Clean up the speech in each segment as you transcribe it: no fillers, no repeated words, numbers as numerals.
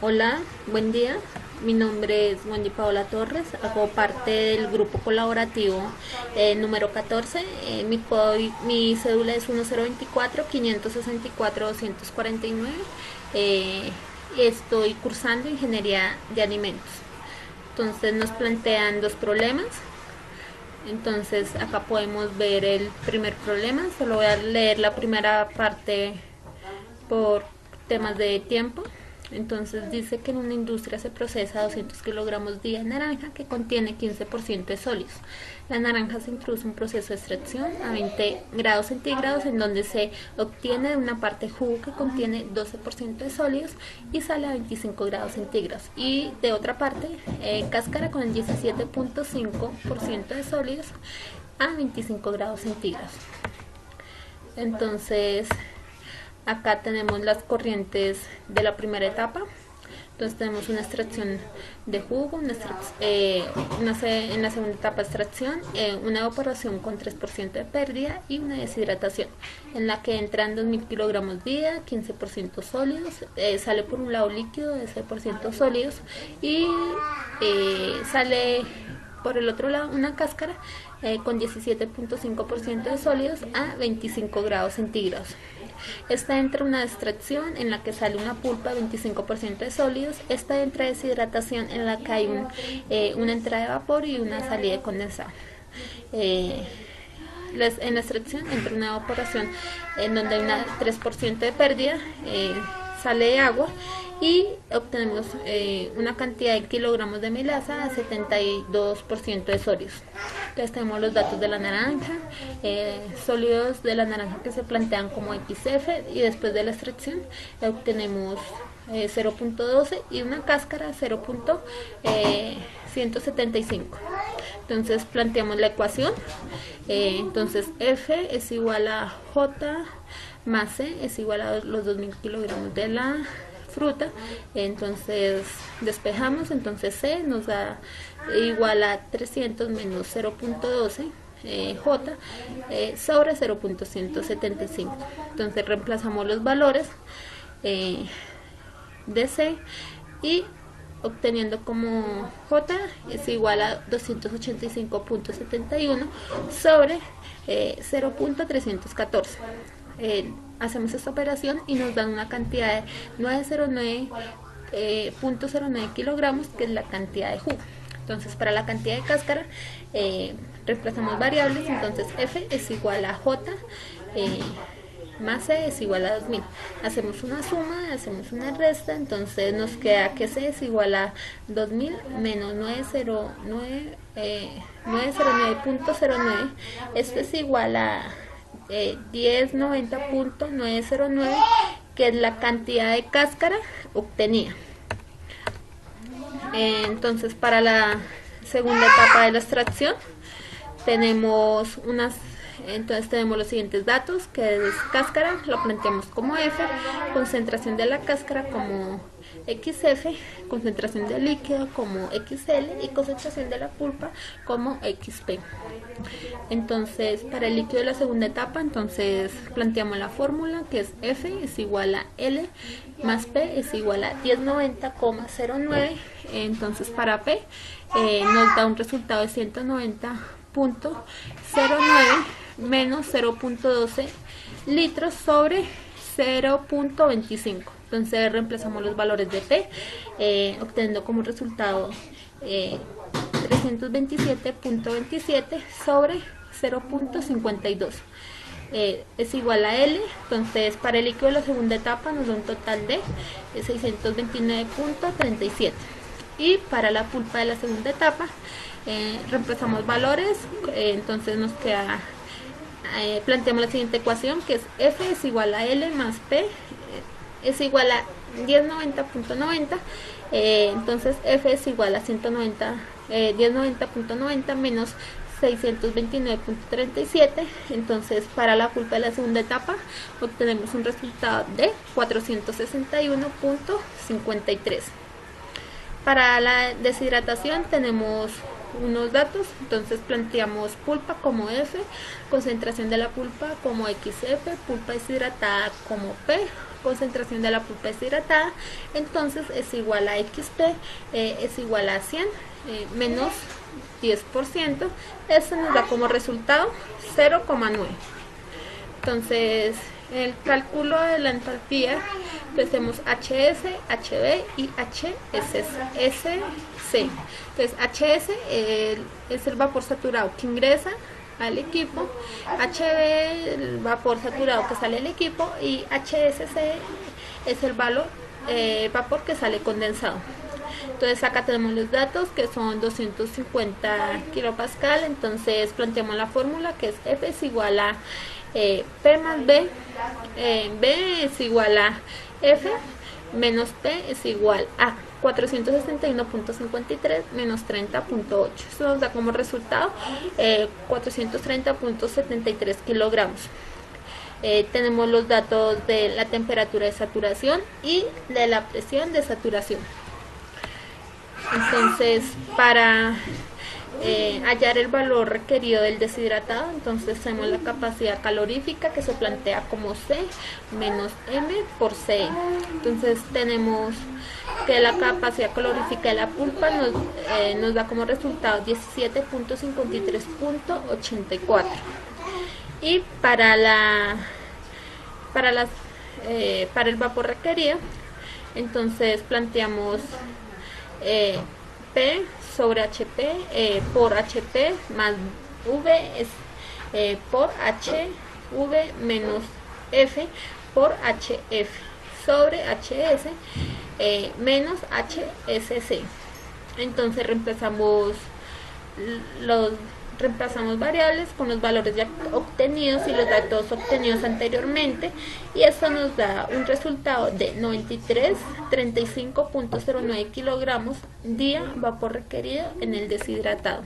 Hola, buen día. Mi nombre es Wendy Paola Torres. Hago parte del grupo colaborativo número 14. Mi cédula es 1024-564-249. Estoy cursando ingeniería de alimentos. Entonces nos plantean dos problemas. Entonces acá podemos ver el primer problema. Solo voy a leer la primera parte por temas de tiempo. Entonces dice que en una industria se procesa 200 kilogramos de naranja que contiene 15% de sólidos. La naranja se introduce en un proceso de extracción a 20 grados centígrados en donde se obtiene de una parte jugo que contiene 12% de sólidos y sale a 25 grados centígrados. Y de otra parte, cáscara con el 17.5% de sólidos a 25 grados centígrados. Entonces, acá tenemos las corrientes de la primera etapa. Entonces tenemos una extracción de jugo, en la segunda etapa extracción, una evaporación con 3% de pérdida y una deshidratación, en la que entran 2.000 kilogramos día, 15% sólidos, sale por un lado líquido de 6% sólidos y sale por el otro lado una cáscara con 17.5% de sólidos a 25 grados centígrados. Esta entra una extracción en la que sale una pulpa de 25% de sólidos. Esta entra deshidratación en la que hay una entrada de vapor y una salida de condensado. En la extracción entra una evaporación en donde hay una 3% de pérdida, sale de agua y obtenemos una cantidad de kilogramos de melaza a 72% de sólidos. Entonces tenemos los datos de la naranja, sólidos de la naranja que se plantean como XF y después de la extracción obtenemos 0.12 y una cáscara 0.175. Entonces planteamos la ecuación. Entonces F es igual a J más C es igual a los 2.000 kilogramos de la fruta. Entonces despejamos, entonces C nos da igual a 300 menos 0.12 J sobre 0.175. Entonces reemplazamos los valores de C y obteniendo como J es igual a 285.71 sobre 0.314. Hacemos esta operación y nos dan una cantidad de 909.09 kilogramos, que es la cantidad de jugo. Entonces para la cantidad de cáscara reemplazamos variables, entonces F es igual a J más C es igual a 2.000. Hacemos una suma, hacemos una resta, entonces nos queda que C es igual a 2.000 menos 909.09. Esto es igual a 1090.909, que es la cantidad de cáscara obtenida. Entonces para la segunda etapa de la extracción tenemos los siguientes datos, que es cáscara, lo planteamos como F, concentración de la cáscara como XF, concentración del líquido como XL y concentración de la pulpa como XP. Entonces para el líquido de la segunda etapa, entonces planteamos la fórmula, que es F es igual a L más P es igual a 1090,09. Entonces para P nos da un resultado de 190.09 menos 0.12 litros sobre 0.25. Entonces reemplazamos los valores de P, obteniendo como resultado 327.27 sobre 0.52. Es igual a L. Entonces para el líquido de la segunda etapa nos da un total de 629.37. Y para la pulpa de la segunda etapa reemplazamos valores, entonces nos queda, planteamos la siguiente ecuación, que es F es igual a L más P es igual a 1090.90. Entonces F es igual a 1090.90 menos 629.37. Entonces para la pulpa de la segunda etapa obtenemos un resultado de 461.53. Para la deshidratación tenemos unos datos, entonces planteamos pulpa como F, concentración de la pulpa como XF, pulpa deshidratada como P, concentración de la pulpa deshidratada, entonces es igual a XP, es igual a 100 menos 10%, eso nos da como resultado 0,9. Entonces el cálculo de la entalpía, pues tenemos HS, HB y HSC. Entonces HS es el vapor saturado que ingresa al equipo, HB el vapor saturado que sale del equipo y HSC es el vapor que sale condensado. Entonces acá tenemos los datos que son 250 kilopascal, entonces planteamos la fórmula que es F es igual a P más B, B es igual a F menos P es igual a 461.53 menos 30.8. Esto nos da como resultado 430.73 kilogramos. Tenemos los datos de la temperatura de saturación y de la presión de saturación. Entonces, para hallar el valor requerido del deshidratado, entonces tenemos la capacidad calorífica que se plantea como C menos M por C. Entonces tenemos que la capacidad calorífica de la pulpa nos da como resultado 17.53.84. Y para el vapor requerido, entonces planteamos P sobre HP por HP más V es por HV menos F por HF sobre HS menos HSC. Entonces reemplazamos variables con los valores ya obtenidos y los datos obtenidos anteriormente, y esto nos da un resultado de 9335.09 kilogramos día vapor requerido en el deshidratado.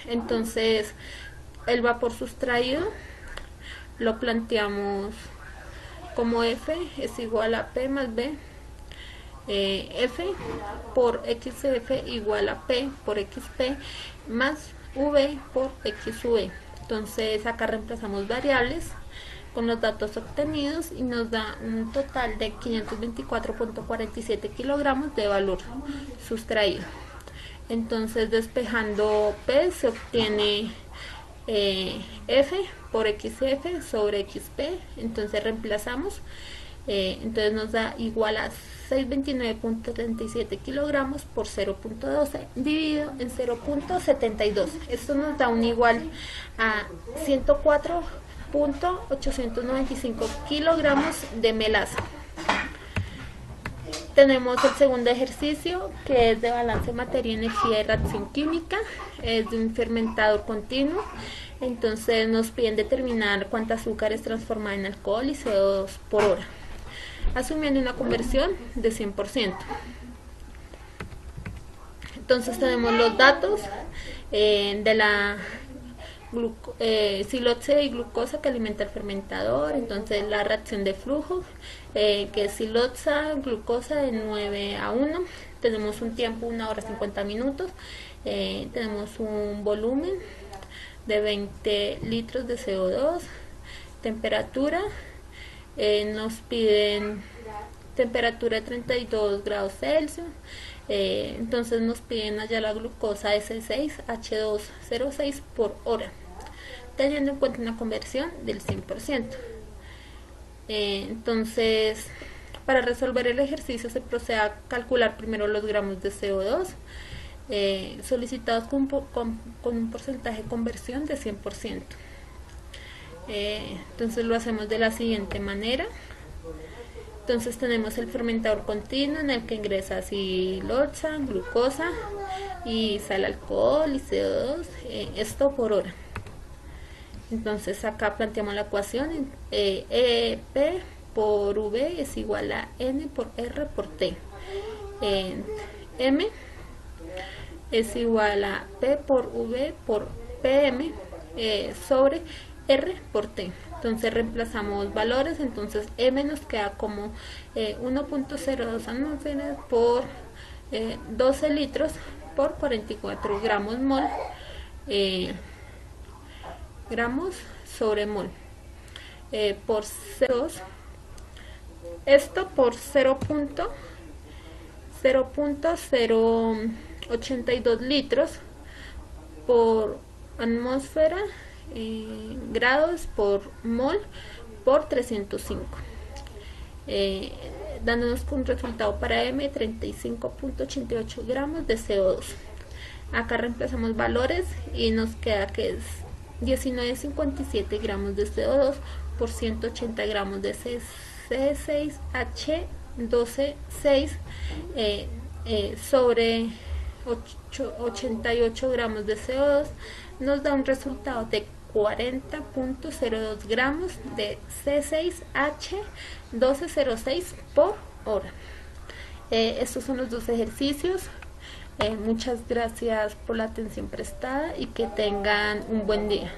Entonces el vapor sustraído lo planteamos como F es igual a P más B, F por XF igual a P por XP más V por XV. Entonces acá reemplazamos variables con los datos obtenidos y nos da un total de 524.47 kilogramos de valor sustraído. Entonces despejando P se obtiene F por XF sobre XP, entonces reemplazamos, entonces nos da igual a 629.37 kilogramos por 0.12 dividido en 0.72. Esto nos da un igual a 104.895 kilogramos de melaza. Tenemos el segundo ejercicio, que es de balance materia, energía y reacción química. Es de un fermentador continuo. Entonces nos piden determinar cuánta azúcar es transformada en alcohol y CO2 por hora, asumiendo una conversión de 100%. Entonces tenemos los datos de la siloxia y glucosa que alimenta el fermentador. Entonces la reacción de flujo, que es siloxia, glucosa de 9 a 1. Tenemos un tiempo 1 hora 50 minutos. Tenemos un volumen de 20 litros de CO2. Temperatura, nos piden temperatura de 32 grados Celsius. Entonces nos piden allá la glucosa S6H2O6 por hora, teniendo en cuenta una conversión del 100%. Entonces, para resolver el ejercicio se procede a calcular primero los gramos de CO2 solicitados con un porcentaje de conversión de 100%. Entonces lo hacemos de la siguiente manera. Entonces tenemos el fermentador continuo en el que ingresa siloxia, glucosa y sal, alcohol y CO2, esto por hora. Entonces acá planteamos la ecuación, P por V es igual a N por R por T. M es igual a P por V por PM sobre R por T. Entonces reemplazamos valores, entonces M nos queda como 1.02 atmósferas por 12 litros por 44 gramos mol, gramos sobre mol por 0.2. Esto por 0.082 litros por atmósfera, grados por mol por 305, dándonos un resultado para M 35.88 gramos de CO2. Acá reemplazamos valores y nos queda que es 19.57 gramos de CO2 por 180 gramos de C6H12.6 sobre 88 gramos de CO2, nos da un resultado de 40.02 gramos de C6H12.06 por hora. Estos son los dos ejercicios. Muchas gracias por la atención prestada y que tengan un buen día.